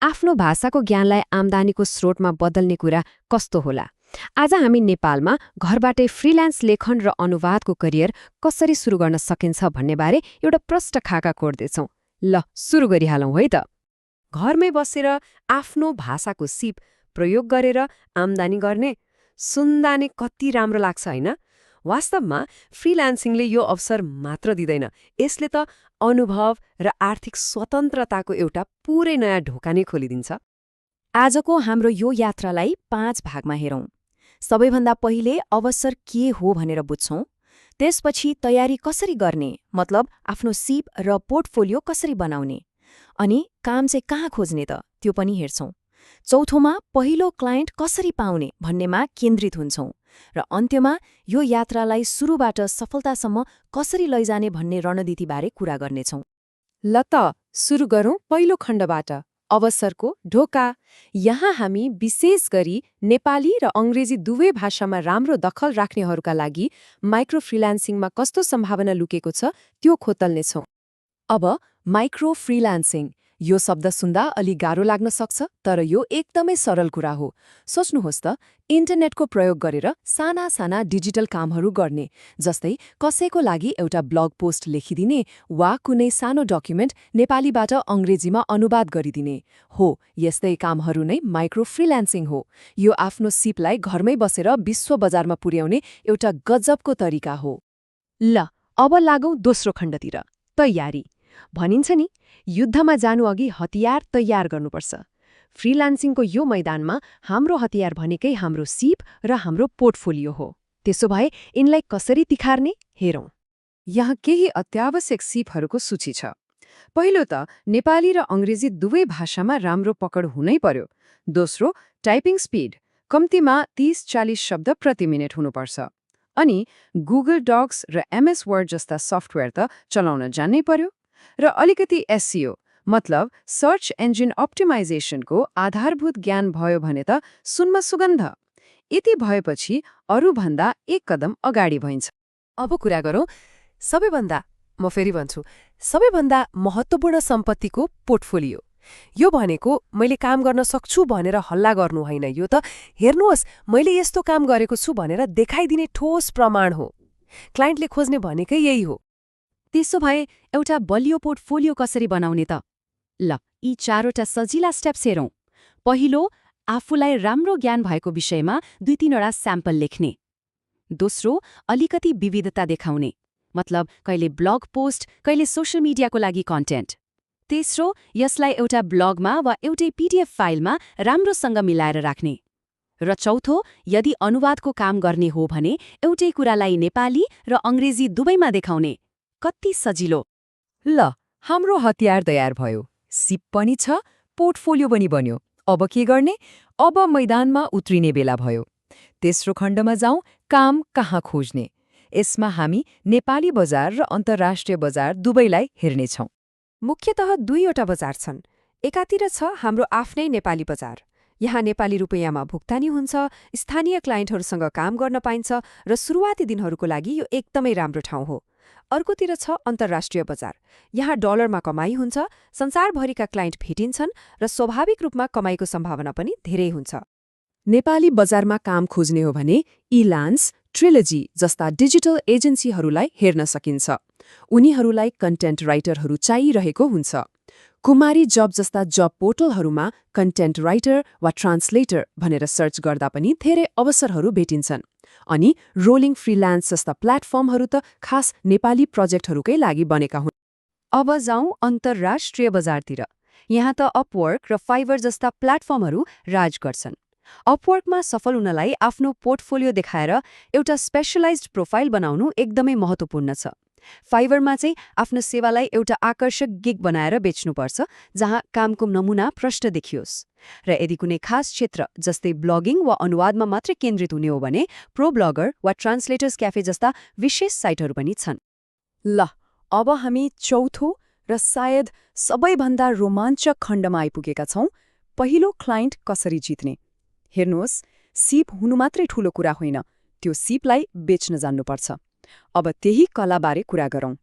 आफ्नो भाषाको ज्ञानलाई आम्दानीको स्रोतमा बदल्ने कुरा कस्तो होला? आज हामी नेपालमा घरबाटै फ्रिल्यान्स लेखन र अनुवादको करियर कसरी सुरु गर्न सकिन्छ भन्नेबारे एउटा प्रष्ट खाका कोर्दैछौँ। ल सुरु गरिहालौँ है त। घरमै बसेर आफ्नो भाषाको सिप प्रयोग गरेर आम्दानी गर्ने सुन्दा नै कति राम्रो लाग्छ हैन? वास्तवमा फ्रिल्यान्सिङले यो अवसर मात्र दिँदैन, यसले त अनुभव र आर्थिक स्वतन्त्रताको एउटा पूरै नयाँ ढोका नै खोलिदिन्छ। आजको हाम्रो यो यात्रालाई 5 भागमा हेरौँ। सबैभन्दा पहिले अवसर के हो भनेर बुझ्छौँ। त्यसपछि तयारी कसरी गर्ने, मतलब आफ्नो सिप र पोर्टफोलियो कसरी बनाउने। अनि काम चाहिँ कहाँ खोज्ने त, त्यो पनि हेर्छौँ। चौथोमा पहिलो क्लाइन्ट कसरी पाउने भन्नेमा केन्द्रित हुन्छौँ। र अन्त्यमा यो यात्रालाई सुरुबाट सफलतासम्म कसरी लैजाने भन्ने रणनीतिबारे कुरा गर्नेछौँ। ल त सुरु गरौँ पहिलो खण्डबाट, अवसरको ढोका। यहाँ हामी विशेष गरी नेपाली र अङ्ग्रेजी दुवै भाषामा राम्रो दखल राख्नेहरूका लागि माइक्रो फ्रिल्यान्सिङमा कस्तो सम्भावना लुकेको छ त्यो खोतल्नेछौँ। अब माइक्रो फ्रिल्यान्सिङ, यो शब्द सुन्दा अलि गाह्रो लाग्न सक्छ, तर यो एकदमै सरल कुरा हो। सोच्नुहोस् त, इन्टरनेटको प्रयोग गरेर साना साना डिजिटल कामहरू गर्ने, जस्तै कसैको लागि एउटा ब्लग पोस्ट लेखिदिने वा कुनै सानो डकुमेन्ट नेपालीबाट अङ्ग्रेजीमा अनुवाद गरिदिने हो। यस्तै कामहरू नै माइक्रो फ्रिल्यान्सिङ हो। यो आफ्नो सिपलाई घरमै बसेर विश्व बजारमा पुर्याउने एउटा गजबको तरिका हो। ल अब लागौँ दोस्रो खण्डतिर, तयारी। भनिन्छ नि, युद्धमा जानुअघि हतियार तयार गर्नुपर्छ। फ्रिल्यान्सिङको यो मैदानमा हाम्रो हतियार भनेकै हाम्रो सिप र हाम्रो पोर्टफोलियो हो। त्यसो भए यिनलाई कसरी तिखार्ने हेरौँ। यहाँ केही अत्यावश्यक सिपहरूको सूची छ। पहिलो त नेपाली र अङ्ग्रेजी दुवै भाषामा राम्रो पकड हुनै पर्यो। दोस्रो, टाइपिङ स्पिड कम्तीमा 30-40 शब्द प्रति मिनेट हुनुपर्छ। अनि गुगल डक्स र एमएस वर्ड जस्ता सफ्टवेयर त चलाउन जान्नै पर्यो। र अलिकति एसइओ मतलब सर्च इन्जिन अप्टिमाइजेसनको आधारभूत ज्ञान भयो भने त सुनमा सुगन्ध। यति भएपछि अरूभन्दा एक कदम अगाडि भइन्छ। अब कुरा गरौँ सबैभन्दा महत्त्वपूर्ण सम्पत्तिको पोर्टफोलियो। यो भनेको मैले काम गर्न सक्छु भनेर हल्ला गर्नु होइन, यो त हेर्नुहोस् मैले यस्तो काम गरेको छु भनेर देखाइदिने ठोस प्रमाण हो। क्लाइन्टले खोज्ने भनेकै यही हो। त्यसो भए एउटा बलियो पोर्टफोलियो कसरी बनाउने त? ल यी 4वटा सजिला स्टेप्स हेरौँ। पहिलो, आफूलाई राम्रो ज्ञान भएको विषयमा 2-3वटा स्याम्पल लेख्ने। दोस्रो, अलिकति विविधता देखाउने, मतलब कहिले ब्लग पोस्ट, कहिले सोशल मिडियाको लागि कन्टेन्ट। तेस्रो, यसलाई एउटा ब्लगमा वा एउटै पीडीएफ फाइलमा राम्रोसँग मिलाएर राख्ने। र चौथो, यदि अनुवादको काम गर्ने हो भने एउटै कुरालाई नेपाली र अङ्ग्रेजी दुवैमा देखाउने। कति सजिलो! ल हाम्रो हतियार तयार भयो, सिप पनि छ, पोर्टफोलियो पनि बन्यो। अब के गर्ने? अब मैदानमा उत्रिने बेला भयो। तेस्रो खण्डमा जाउँ, काम कहाँ खोज्ने। यसमा हामी नेपाली बजार र अन्तर्राष्ट्रिय बजार दुवैलाई हेर्नेछौँ। मुख्यतः 2वटा बजार छन्। एकातिर छ हाम्रो आफ्नै नेपाली बजार। यहाँ नेपाली रुपैयाँमा भुक्तानी हुन्छ, स्थानीय क्लाइन्टहरूसँग काम गर्न पाइन्छ र सुरुवाती दिनहरूको लागि यो एकदमै राम्रो ठाउँ हो। अर्कोतिर छ अन्तर्राष्ट्रिय बजार। यहाँ डलरमा कमाई हुन्छ, संसारभरिका क्लाइन्ट भेटिन्छन् र स्वाभाविक रूपमा कमाईको सम्भावना पनि धेरै हुन्छ। नेपाली बजारमा काम खोज्ने हो भने इलान्स, ट्रिलोजी जस्ता डिजिटल एजेन्सीहरूलाई हेर्न सकिन्छ। उनीहरूलाई कन्टेन्ट राइटरहरू चाहिरहेको हुन्छ। कुमारी जब जस्ता जब पोर्टलहरूमा कन्टेन्ट राइटर वा ट्रान्सलेटर भनेर सर्च गर्दा पनि धेरै अवसरहरू भेटिन्छन्। अनि रोलिङ फ्रिल्यान्स जस्ता प्लेटफर्महरू त खास नेपाली प्रोजेक्टहरूकै लागि बनेका हुन्। अब जाउँ अन्तर्राष्ट्रिय बजारतिर। यहाँ त अपवर्क र फाइबर जस्ता प्लेटफर्महरू राज गर्छन्। अपवर्कमा सफल हुनलाई आफ्नो पोर्टफोलियो देखाएर एउटा स्पेशलाइज्ड प्रोफाइल बनाउनु एकदमै महत्त्वपूर्ण छ। फाइबरमा चाहिँ आफ्नो सेवालाई एउटा आकर्षक गिग बनाएर बेच्नुपर्छ, जहाँ कामको नमुना प्रष्ट देखियोस्। र यदि कुनै खास क्षेत्र जस्तै ब्लगिङ वा अनुवादमा मात्रै केन्द्रित हुने हो भने प्रो ब्लगर वा ट्रान्सलेटर्स क्याफे जस्ता विशेष साइटहरू पनि छन्। ल अब हामी चौथो र सायद सबैभन्दा रोमाञ्चक खण्डमा आइपुगेका छौँ। पहिलो क्लाइन्ट कसरी जित्ने। हेर्नुहोस्, सिप हुनु मात्रै ठूलो कुरा होइन, त्यो सिपलाई बेच्न जान्नुपर्छ। अब त्यही कलाबारे कुरा गरौँ।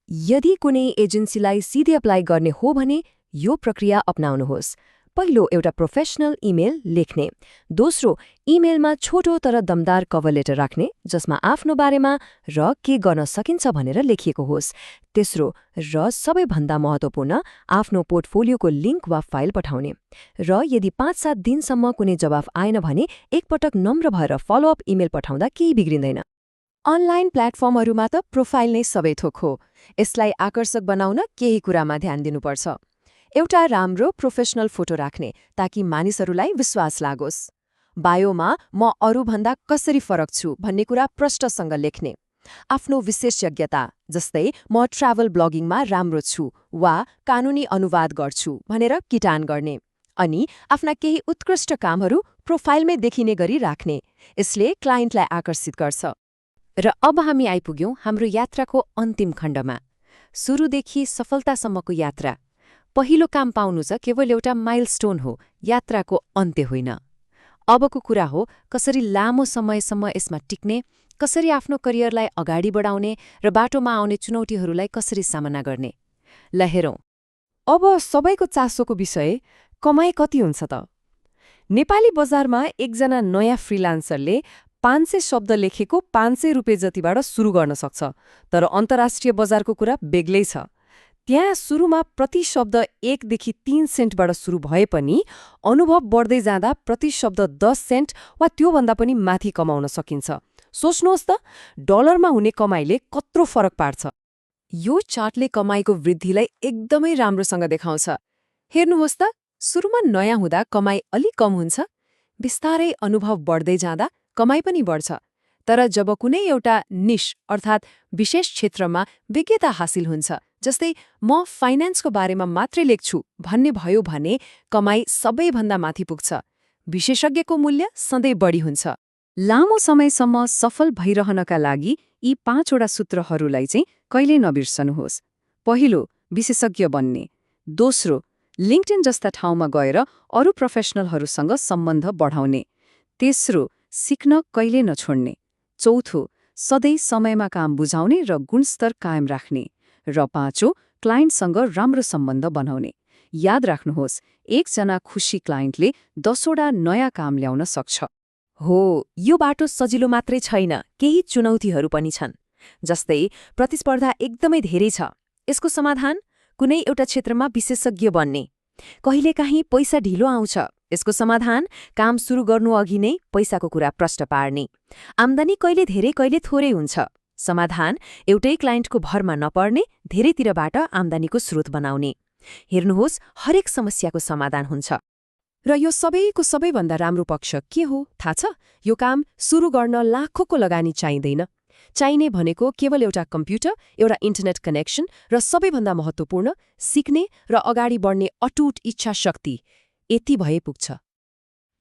यदि कुनै एजेन्सीलाई सिधै अप्लाई गर्ने हो भने यो प्रक्रिया अपनाउनुहोस्। पहिलो एउटा प्रोफेसनल इमेल लेख्ने। दोस्रो, इमेलमा छोटो तर दमदार कभर लेटर राख्ने जसमा आफ्नो बारेमा र के गर्न सकिन्छ भनेर लेखिएको होस्। तेस्रो र सबैभन्दा महत्त्वपूर्ण, आफ्नो पोर्टफोलियोको लिङ्क वा फाइल पठाउने। र यदि 5-7 दिनसम्म कुनै जवाफ आएन भने एकपटक नम्र भएर फलोअप इमेल पठाउँदा केही बिग्रिँदैन। अनलाइन प्लेटफर्महरूमा त प्रोफाइल नै सबै थोक हो। यसलाई आकर्षक बनाउन केही कुरामा ध्यान दिनुपर्छ। एउटा राम्रो प्रोफेसनल फोटो राख्ने ताकि मानिसहरूलाई विश्वास लागोस्। बायोमा म अरूभन्दा कसरी फरक छु भन्ने कुरा प्रष्टसँग लेख्ने। आफ्नो विशेषज्ञता जस्तै म ट्राभल ब्लगिङमा राम्रो छु वा कानुनी अनुवाद गर्छु भनेर किटान गर्ने। अनि आफ्ना केही उत्कृष्ट कामहरू प्रोफाइलमै देखिने गरी राख्ने। यसले क्लाइन्टलाई आकर्षित गर्छ। र अब हामी आइपुग्यौं हाम्रो यात्राको अन्तिम खण्डमा। सुरुदेखि सफलतासम्मको यात्रा। पहिलो काम पाउनु चाहिँ केवल एउटा माइलस्टोन हो, यात्राको अन्त्य होइन। अबको कुरा हो कसरी लामो समयसम्म यसमा टिक्ने, कसरी आफ्नो करियरलाई अगाडि बढाउने र बाटोमा आउने चुनौतीहरूलाई कसरी सामना गर्ने। ल हेरौं। अब सबैको चासोको विषय, कमाइ कति हुन्छ त? नेपाली बजारमा एकजना नयाँ फ्रिलान्सरले 500 शब्द लेखेको 500 रुपियाँ जतिबाट सुरु गर्न सक्छ। तर अन्तर्राष्ट्रिय बजारको कुरा बेग्लै छ। त्यहाँ सुरुमा प्रति शब्द 1 देखि 3 सेन्टबाट सुरु भए पनि अनुभव बढ्दै जाँदा प्रति शब्द 10 सेन्ट वा त्योभन्दा पनि माथि कमाउन सकिन्छ। सोच्नुहोस् त, डलरमा हुने कमाइले कत्रो फरक पार्छ। यो चार्टले कमाइको वृद्धिलाई एकदमै राम्रोसँग देखाउँछ। हेर्नुहोस् त, सुरुमा नयाँ हुँदा कमाइ अलि कम हुन्छ। बिस्तारै अनुभव बढ्दै जाँदा कमाइ पनि बढ्छ। तर जब कुनै एउटा निश अर्थात् विशेष क्षेत्रमा विज्ञता हासिल हुन्छ, जस्तै म फाइनेन्सको बारेमा मात्रै लेख्छु भन्ने भयो भने कमाइ सबैभन्दा माथि पुग्छ। विशेषज्ञको मूल्य सधैँ बढी हुन्छ। लामो समयसम्म सफल भइरहनका लागि यी 5वटा सूत्रहरूलाई चाहिँ कहिल्यै नबिर्सनुहोस्। पहिलो, विशेषज्ञ बन्ने। दोस्रो, लिङ्क्डइन जस्ता ठाउँमा गएर अरू प्रोफेसनलहरूसँग सम्बन्ध बढाउने। तेस्रो, सिक्न कहिल्यै नछोड्ने। चौथो, सधैँ समयमा काम बुझाउने र गुणस्तर कायम राख्ने। र पाँचौं, क्लाइन्टसँग राम्रो सम्बन्ध बनाउने। याद राख्नुहोस्, एकजना खुसी क्लाइन्टले 10वटा नयाँ काम ल्याउन सक्छ। हो, यो बाटो सजिलो मात्रै छैन, केही चुनौतीहरू पनि छन्। जस्तै प्रतिस्पर्धा एकदमै धेरै छ। यसको समाधान कुनै एउटा क्षेत्रमा विशेषज्ञ बन्ने। कहिलेकाहीँ पैसा ढिलो आउँछ। यसको समाधान काम सुरु गर्नुअघि नै पैसाको कुरा प्रष्ट पार्ने। आम्दानी कहिले धेरै कहिले थोरै हुन्छ। समाधान एउटै क्लाइन्टको भरमा नपर्ने, धेरैतिरबाट आम्दानीको स्रोत बनाउने। हेर्नुहोस्, हरेक समस्याको समाधान हुन्छ। र यो सबैको सबैभन्दा राम्रो पक्ष के हो थाहा छ? यो काम सुरु गर्न लाखौँको लगानी चाहिँदैन। चाहिने भनेको केवल एउटा कम्प्युटर, एउटा इन्टरनेट कनेक्सन र सबैभन्दा महत्त्वपूर्ण, सिक्ने र अगाडि बढ्ने अटुट इच्छा शक्ति। यति भए पुग्छ।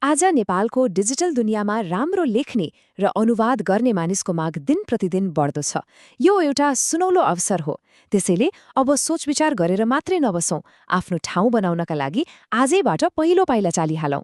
आज नेपालको डिजिटल दुनियाँमा राम्रो लेख्ने र अनुवाद गर्ने मानिसको माग दिन प्रतिदिन बढ्दो छ। यो एउटा सुनौलो अवसर हो। त्यसैले अब सोच विचार गरेर मात्रै नबसौं, आफ्नो ठाउँ बनाउनका लागि आजैबाट पहिलो पाइला चालिहालौं।